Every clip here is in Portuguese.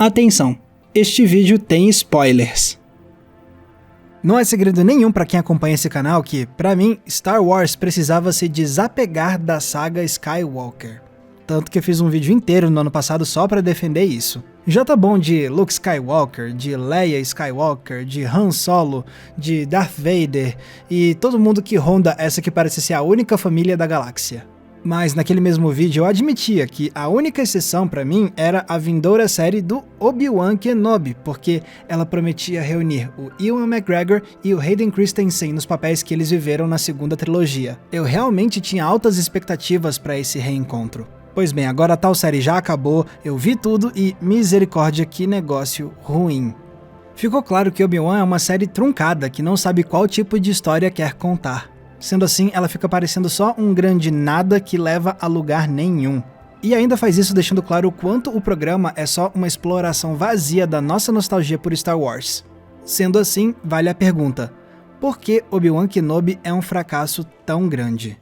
Atenção, este vídeo tem spoilers. Não é segredo nenhum para quem acompanha esse canal que, para mim, Star Wars precisava se desapegar da saga Skywalker. Tanto que eu fiz um vídeo inteiro no ano passado só para defender isso. Já tá bom de Luke Skywalker, de Leia Skywalker, de Han Solo, de Darth Vader e todo mundo que ronda essa que parece ser a única família da galáxia. Mas naquele mesmo vídeo eu admitia que a única exceção pra mim era a vindoura série do Obi-Wan Kenobi, porque ela prometia reunir o Ewan McGregor e o Hayden Christensen nos papéis que eles viveram na segunda trilogia. Eu realmente tinha altas expectativas pra esse reencontro. Pois bem, agora a tal série já acabou, eu vi tudo e misericórdia, que negócio ruim. Ficou claro que Obi-Wan é uma série truncada que não sabe qual tipo de história quer contar. Sendo assim, ela fica parecendo só um grande nada que leva a lugar nenhum. E ainda faz isso deixando claro o quanto o programa é só uma exploração vazia da nossa nostalgia por Star Wars. Sendo assim, vale a pergunta: por que Obi-Wan Kenobi é um fracasso tão grande?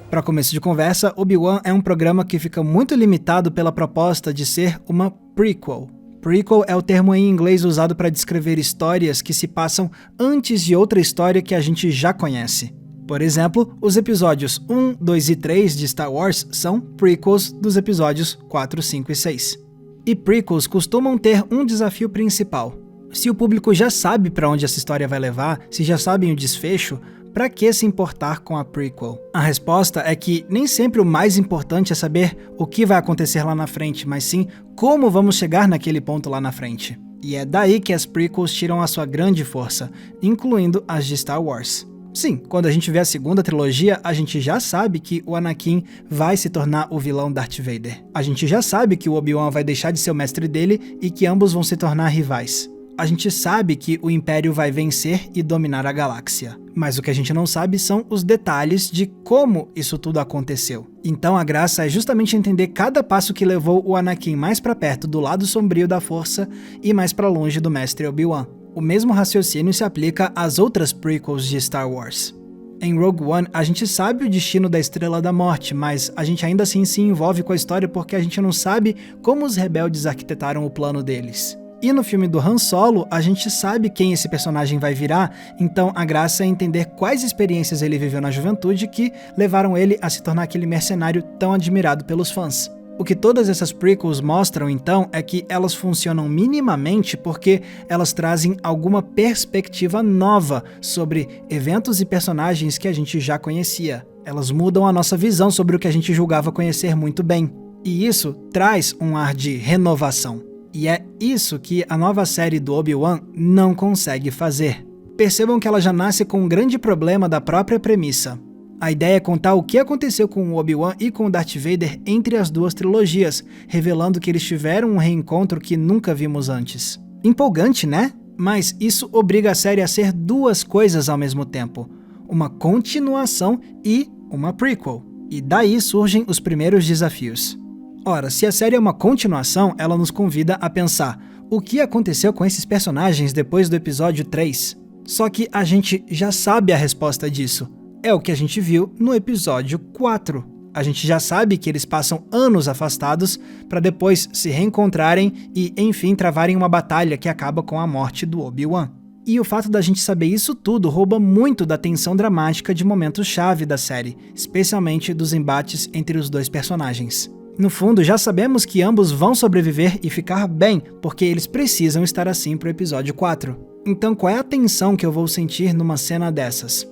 Para começo de conversa, Obi-Wan é um programa que fica muito limitado pela proposta de ser uma prequel. Prequel é o termo em inglês usado para descrever histórias que se passam antes de outra história que a gente já conhece. Por exemplo, os episódios 1, 2 e 3 de Star Wars são prequels dos episódios 4, 5 e 6. E prequels costumam ter um desafio principal. Se o público já sabe para onde essa história vai levar, se já sabem o desfecho, para que se importar com a prequel? A resposta é que nem sempre o mais importante é saber o que vai acontecer lá na frente, mas sim como vamos chegar naquele ponto lá na frente. E é daí que as prequels tiram a sua grande força, incluindo as de Star Wars. Sim, quando a gente vê a segunda trilogia, a gente já sabe que o Anakin vai se tornar o vilão Darth Vader. A gente já sabe que o Obi-Wan vai deixar de ser o mestre dele e que ambos vão se tornar rivais. A gente sabe que o Império vai vencer e dominar a galáxia, mas o que a gente não sabe são os detalhes de como isso tudo aconteceu. Então a graça é justamente entender cada passo que levou o Anakin mais para perto do lado sombrio da Força e mais para longe do mestre Obi-Wan. O mesmo raciocínio se aplica às outras prequels de Star Wars. Em Rogue One, a gente sabe o destino da Estrela da Morte, mas a gente ainda assim se envolve com a história porque a gente não sabe como os rebeldes arquitetaram o plano deles. E no filme do Han Solo, a gente sabe quem esse personagem vai virar, então a graça é entender quais experiências ele viveu na juventude que levaram ele a se tornar aquele mercenário tão admirado pelos fãs. O que todas essas prequels mostram, então, é que elas funcionam minimamente porque elas trazem alguma perspectiva nova sobre eventos e personagens que a gente já conhecia. Elas mudam a nossa visão sobre o que a gente julgava conhecer muito bem. E isso traz um ar de renovação. E é isso que a nova série do Obi-Wan não consegue fazer. Percebam que ela já nasce com um grande problema da própria premissa. A ideia é contar o que aconteceu com o Obi-Wan e com o Darth Vader entre as duas trilogias, revelando que eles tiveram um reencontro que nunca vimos antes. Empolgante, né? Mas isso obriga a série a ser duas coisas ao mesmo tempo: uma continuação e uma prequel. E daí surgem os primeiros desafios. Ora, se a série é uma continuação, ela nos convida a pensar o que aconteceu com esses personagens depois do episódio 3. Só que a gente já sabe a resposta disso. É o que a gente viu no episódio 4. A gente já sabe que eles passam anos afastados para depois se reencontrarem e, enfim, travarem uma batalha que acaba com a morte do Obi-Wan. E o fato da gente saber isso tudo rouba muito da tensão dramática de momentos-chave da série, especialmente dos embates entre os dois personagens. No fundo, já sabemos que ambos vão sobreviver e ficar bem, porque eles precisam estar assim pro episódio 4. Então qual é a tensão que eu vou sentir numa cena dessas?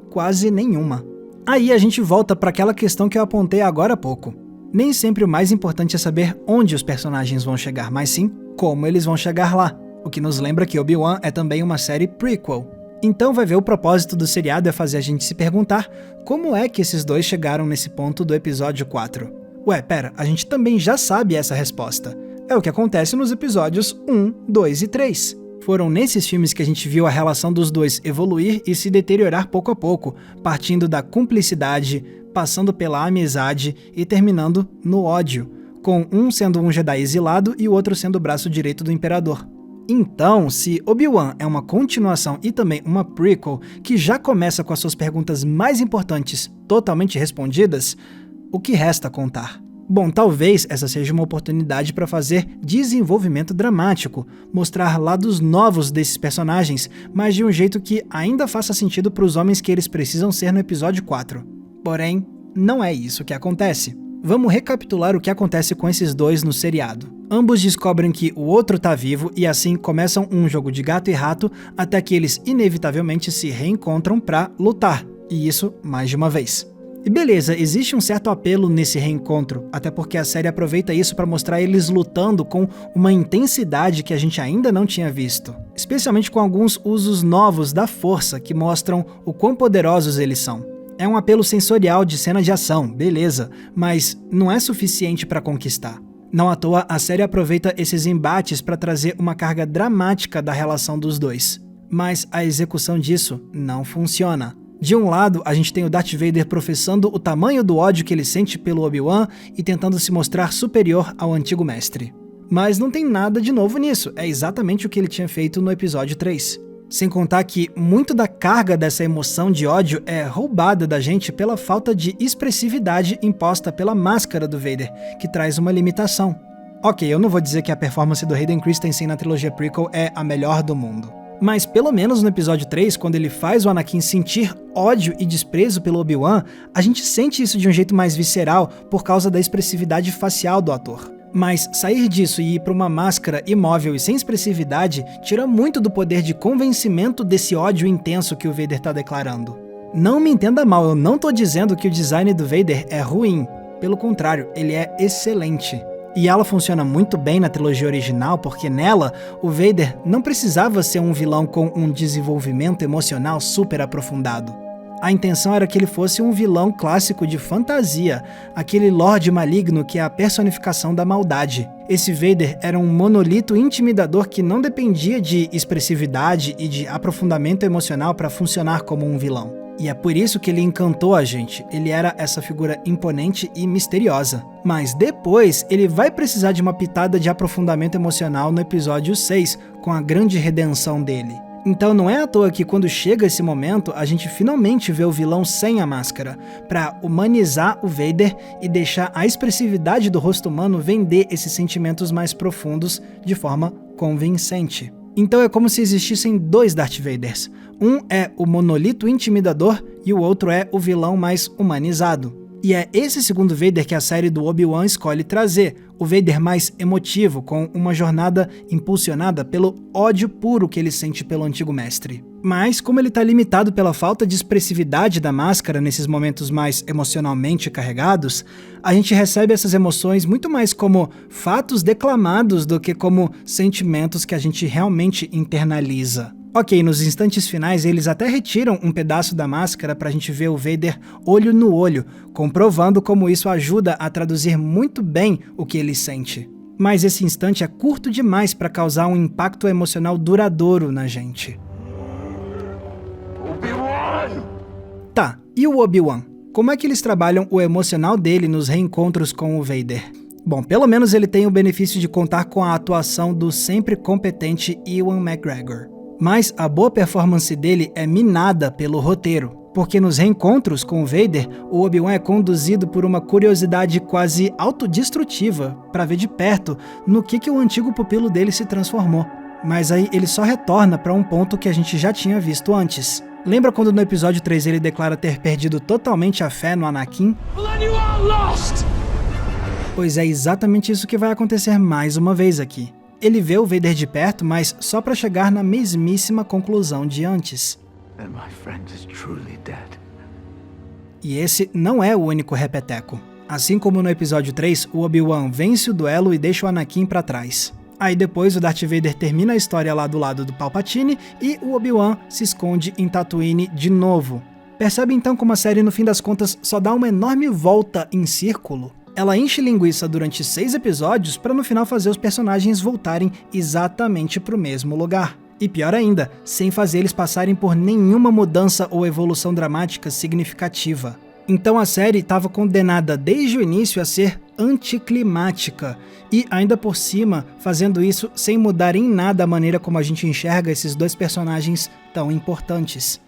Quase nenhuma. Aí a gente volta para aquela questão que eu apontei agora há pouco. Nem sempre o mais importante é saber onde os personagens vão chegar, mas sim como eles vão chegar lá. O que nos lembra que Obi-Wan é também uma série prequel. Então vai ver, o propósito do seriado é fazer a gente se perguntar como é que esses dois chegaram nesse ponto do episódio 4. Ué, pera, a gente também já sabe essa resposta. É o que acontece nos episódios 1, 2 e 3. Foram nesses filmes que a gente viu a relação dos dois evoluir e se deteriorar pouco a pouco, partindo da cumplicidade, passando pela amizade e terminando no ódio, com um sendo um Jedi exilado e o outro sendo o braço direito do Imperador. Então, se Obi-Wan é uma continuação e também uma prequel que já começa com as suas perguntas mais importantes totalmente respondidas, o que resta contar? Bom, talvez essa seja uma oportunidade para fazer desenvolvimento dramático, mostrar lados novos desses personagens, mas de um jeito que ainda faça sentido para os homens que eles precisam ser no episódio 4. Porém, não é isso que acontece. Vamos recapitular o que acontece com esses dois no seriado. Ambos descobrem que o outro tá vivo e assim começam um jogo de gato e rato até que eles inevitavelmente se reencontram pra lutar, e isso mais de uma vez. E beleza, existe um certo apelo nesse reencontro, até porque a série aproveita isso para mostrar eles lutando com uma intensidade que a gente ainda não tinha visto, especialmente com alguns usos novos da força que mostram o quão poderosos eles são. É um apelo sensorial de cena de ação, beleza, mas não é suficiente para conquistar. Não à toa, a série aproveita esses embates para trazer uma carga dramática da relação dos dois. Mas a execução disso não funciona. De um lado, a gente tem o Darth Vader professando o tamanho do ódio que ele sente pelo Obi-Wan e tentando se mostrar superior ao antigo mestre. Mas não tem nada de novo nisso, é exatamente o que ele tinha feito no episódio 3. Sem contar que muito da carga dessa emoção de ódio é roubada da gente pela falta de expressividade imposta pela máscara do Vader, que traz uma limitação. Ok, eu não vou dizer que a performance do Hayden Christensen na trilogia prequel é a melhor do mundo. Mas pelo menos no episódio 3, quando ele faz o Anakin sentir ódio e desprezo pelo Obi-Wan, a gente sente isso de um jeito mais visceral por causa da expressividade facial do ator. Mas sair disso e ir para uma máscara imóvel e sem expressividade tira muito do poder de convencimento desse ódio intenso que o Vader tá declarando. Não me entenda mal, eu não tô dizendo que o design do Vader é ruim. Pelo contrário, ele é excelente. E ela funciona muito bem na trilogia original porque nela, o Vader não precisava ser um vilão com um desenvolvimento emocional super aprofundado. A intenção era que ele fosse um vilão clássico de fantasia, aquele Lorde maligno que é a personificação da maldade. Esse Vader era um monolito intimidador que não dependia de expressividade e de aprofundamento emocional para funcionar como um vilão. E é por isso que ele encantou a gente, ele era essa figura imponente e misteriosa. Mas depois, ele vai precisar de uma pitada de aprofundamento emocional no episódio 6, com a grande redenção dele. Então não é à toa que quando chega esse momento, a gente finalmente vê o vilão sem a máscara, para humanizar o Vader e deixar a expressividade do rosto humano vender esses sentimentos mais profundos de forma convincente. Então é como se existissem dois Darth Vaders. Um é o monolito intimidador e o outro é o vilão mais humanizado. E é esse segundo Vader que a série do Obi-Wan escolhe trazer, o Vader mais emotivo, com uma jornada impulsionada pelo ódio puro que ele sente pelo antigo mestre. Mas, como ele está limitado pela falta de expressividade da máscara nesses momentos mais emocionalmente carregados, a gente recebe essas emoções muito mais como fatos declamados do que como sentimentos que a gente realmente internaliza. Ok, nos instantes finais eles até retiram um pedaço da máscara pra gente ver o Vader olho no olho, comprovando como isso ajuda a traduzir muito bem o que ele sente. Mas esse instante é curto demais pra causar um impacto emocional duradouro na gente. Obi-Wan! Tá, e o Obi-Wan? Como é que eles trabalham o emocional dele nos reencontros com o Vader? Bom, pelo menos ele tem o benefício de contar com a atuação do sempre competente Ewan McGregor. Mas a boa performance dele é minada pelo roteiro, porque nos reencontros com o Vader, o Obi-Wan é conduzido por uma curiosidade quase autodestrutiva para ver de perto no que o antigo pupilo dele se transformou. Mas aí ele só retorna para um ponto que a gente já tinha visto antes. Lembra quando no episódio 3 ele declara ter perdido totalmente a fé no Anakin? Pois é exatamente isso que vai acontecer mais uma vez aqui. Ele vê o Vader de perto, mas só para chegar na mesmíssima conclusão de antes. E esse não é o único repeteco. Assim como no episódio 3, o Obi-Wan vence o duelo e deixa o Anakin para trás. Aí depois o Darth Vader termina a história lá do lado do Palpatine e o Obi-Wan se esconde em Tatooine de novo. Percebe então como a série no fim das contas só dá uma enorme volta em círculo? Ela enche linguiça durante 6 episódios para no final fazer os personagens voltarem exatamente para o mesmo lugar. E pior ainda, sem fazer eles passarem por nenhuma mudança ou evolução dramática significativa. Então a série estava condenada desde o início a ser anticlimática, e ainda por cima fazendo isso sem mudar em nada a maneira como a gente enxerga esses dois personagens tão importantes.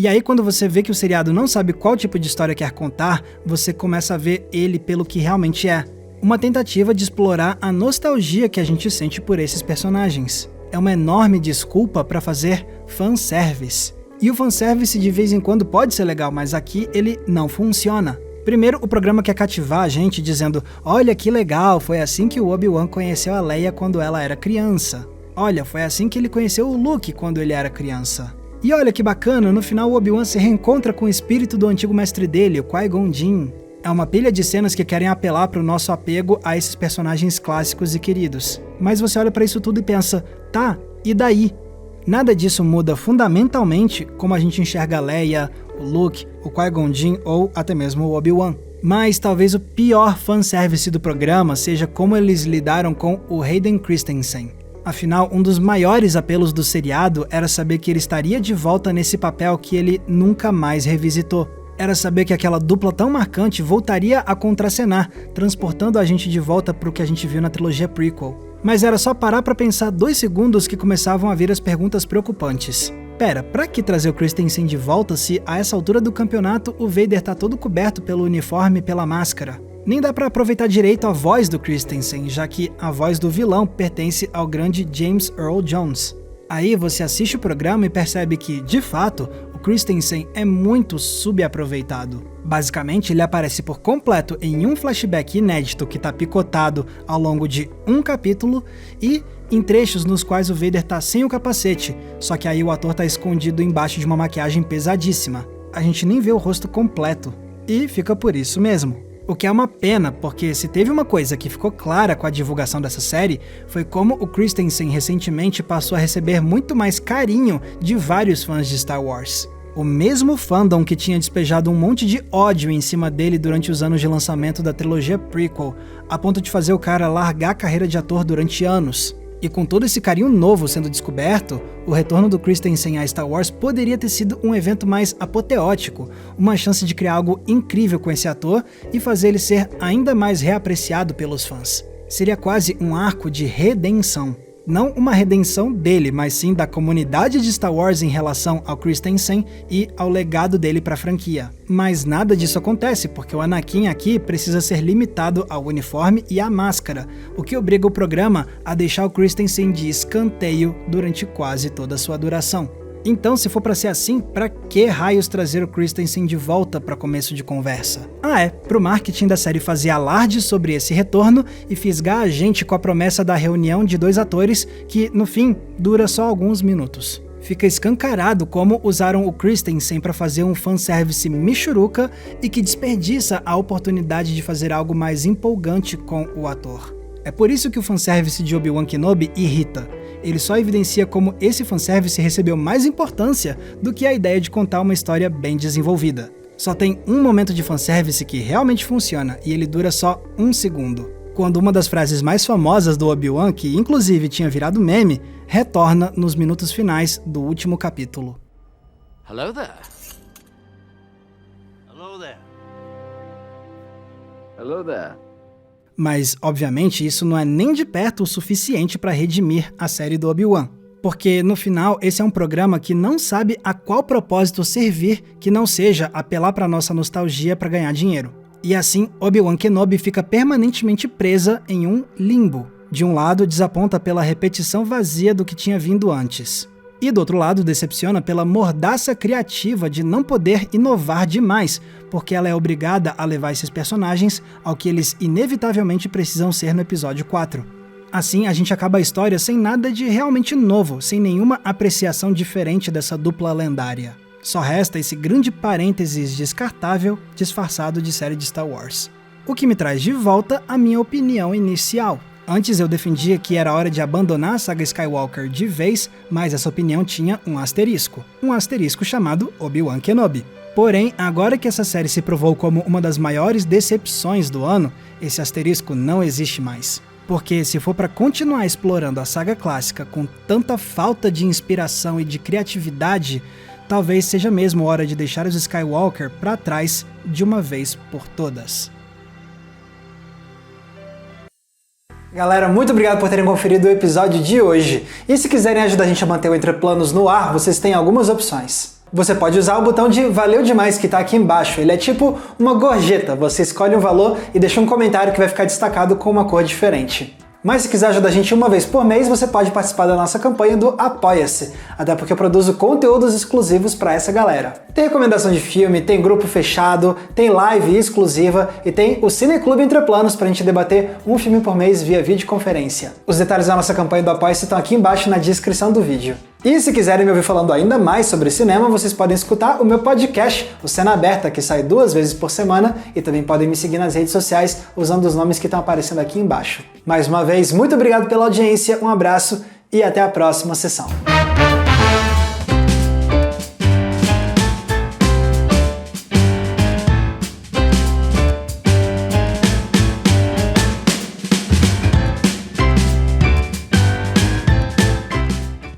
E aí quando você vê que o seriado não sabe qual tipo de história quer contar, você começa a ver ele pelo que realmente é. Uma tentativa de explorar a nostalgia que a gente sente por esses personagens. É uma enorme desculpa para fazer fanservice. E o fanservice de vez em quando pode ser legal, mas aqui ele não funciona. Primeiro, o programa quer cativar a gente dizendo: olha que legal, foi assim que o Obi-Wan conheceu a Leia quando ela era criança. Olha, foi assim que ele conheceu o Luke quando ele era criança. E olha que bacana, no final o Obi-Wan se reencontra com o espírito do antigo mestre dele, o Qui-Gon Jinn. É uma pilha de cenas que querem apelar para o nosso apego a esses personagens clássicos e queridos. Mas você olha para isso tudo e pensa: tá, e daí? Nada disso muda fundamentalmente como a gente enxerga a Leia, o Luke, o Qui-Gon Jinn ou até mesmo o Obi-Wan. Mas talvez o pior fanservice do programa seja como eles lidaram com o Hayden Christensen. Afinal, um dos maiores apelos do seriado era saber que ele estaria de volta nesse papel que ele nunca mais revisitou. Era saber que aquela dupla tão marcante voltaria a contracenar, transportando a gente de volta para o que a gente viu na trilogia prequel. Mas era só parar para pensar 2 segundos que começavam a vir as perguntas preocupantes. Pera, pra que trazer o Christensen de volta se a essa altura do campeonato o Vader tá todo coberto pelo uniforme e pela máscara? Nem dá pra aproveitar direito a voz do Christensen, já que a voz do vilão pertence ao grande James Earl Jones. Aí você assiste o programa e percebe que, de fato, o Christensen é muito subaproveitado. Basicamente, ele aparece por completo em um flashback inédito que tá picotado ao longo de um capítulo e em trechos nos quais o Vader tá sem o capacete, só que aí o ator tá escondido embaixo de uma maquiagem pesadíssima. A gente nem vê o rosto completo. E fica por isso mesmo. O que é uma pena, porque se teve uma coisa que ficou clara com a divulgação dessa série, foi como o Christensen recentemente passou a receber muito mais carinho de vários fãs de Star Wars. O mesmo fandom que tinha despejado um monte de ódio em cima dele durante os anos de lançamento da trilogia prequel, a ponto de fazer o cara largar a carreira de ator durante anos. E com todo esse carinho novo sendo descoberto, o retorno do Christensen a Star Wars poderia ter sido um evento mais apoteótico, uma chance de criar algo incrível com esse ator e fazer ele ser ainda mais reapreciado pelos fãs. Seria quase um arco de redenção. Não uma redenção dele, mas sim da comunidade de Star Wars em relação ao Christensen e ao legado dele para a franquia. Mas nada disso acontece, porque o Anakin aqui precisa ser limitado ao uniforme e à máscara, o que obriga o programa a deixar o Christensen de escanteio durante quase toda a sua duração. Então, se for pra ser assim, pra que raios trazer o Christensen de volta pra começo de conversa? Pro marketing da série fazer alarde sobre esse retorno e fisgar a gente com a promessa da reunião de 2 atores que, no fim, dura só alguns minutos. Fica escancarado como usaram o Christensen pra fazer um fanservice michuruca e que desperdiça a oportunidade de fazer algo mais empolgante com o ator. É por isso que o fanservice de Obi-Wan Kenobi irrita. Ele só evidencia como esse fanservice recebeu mais importância do que a ideia de contar uma história bem desenvolvida. Só tem um momento de fanservice que realmente funciona, e ele dura só 1 segundo. Quando uma das frases mais famosas do Obi-Wan, que inclusive tinha virado meme, retorna nos minutos finais do último capítulo. Hello there. Hello there. Hello there. Mas, obviamente, isso não é nem de perto o suficiente para redimir a série do Obi-Wan. Porque, no final, esse é um programa que não sabe a qual propósito servir que não seja apelar para nossa nostalgia para ganhar dinheiro. E assim, Obi-Wan Kenobi fica permanentemente presa em um limbo. De um lado, desaponta pela repetição vazia do que tinha vindo antes. E do outro lado, decepciona pela mordaça criativa de não poder inovar demais, porque ela é obrigada a levar esses personagens ao que eles inevitavelmente precisam ser no episódio 4. Assim, a gente acaba a história sem nada de realmente novo, sem nenhuma apreciação diferente dessa dupla lendária. Só resta esse grande parênteses descartável disfarçado de série de Star Wars. O que me traz de volta a minha opinião inicial. Antes eu defendia que era hora de abandonar a saga Skywalker de vez, mas essa opinião tinha um asterisco chamado Obi-Wan Kenobi. Porém, agora que essa série se provou como uma das maiores decepções do ano, esse asterisco não existe mais. Porque se for para continuar explorando a saga clássica com tanta falta de inspiração e de criatividade, talvez seja mesmo hora de deixar os Skywalker para trás de uma vez por todas. Galera, muito obrigado por terem conferido o episódio de hoje. E se quiserem ajudar a gente a manter o Entre Planos no ar, vocês têm algumas opções. Você pode usar o botão de valeu demais que está aqui embaixo. Ele é tipo uma gorjeta, você escolhe um valor e deixa um comentário que vai ficar destacado com uma cor diferente. Mas se quiser ajudar a gente uma vez por mês, você pode participar da nossa campanha do Apoia-se, até porque eu produzo conteúdos exclusivos para essa galera. Tem recomendação de filme, tem grupo fechado, tem live exclusiva e tem o Cineclube Entre Planos para a gente debater um filme por mês via videoconferência. Os detalhes da nossa campanha do Apoia-se estão aqui embaixo na descrição do vídeo. E se quiserem me ouvir falando ainda mais sobre cinema, vocês podem escutar o meu podcast, o Cena Aberta, que sai 2 vezes por semana, e também podem me seguir nas redes sociais usando os nomes que estão aparecendo aqui embaixo. Mais uma vez, muito obrigado pela audiência, um abraço e até a próxima sessão.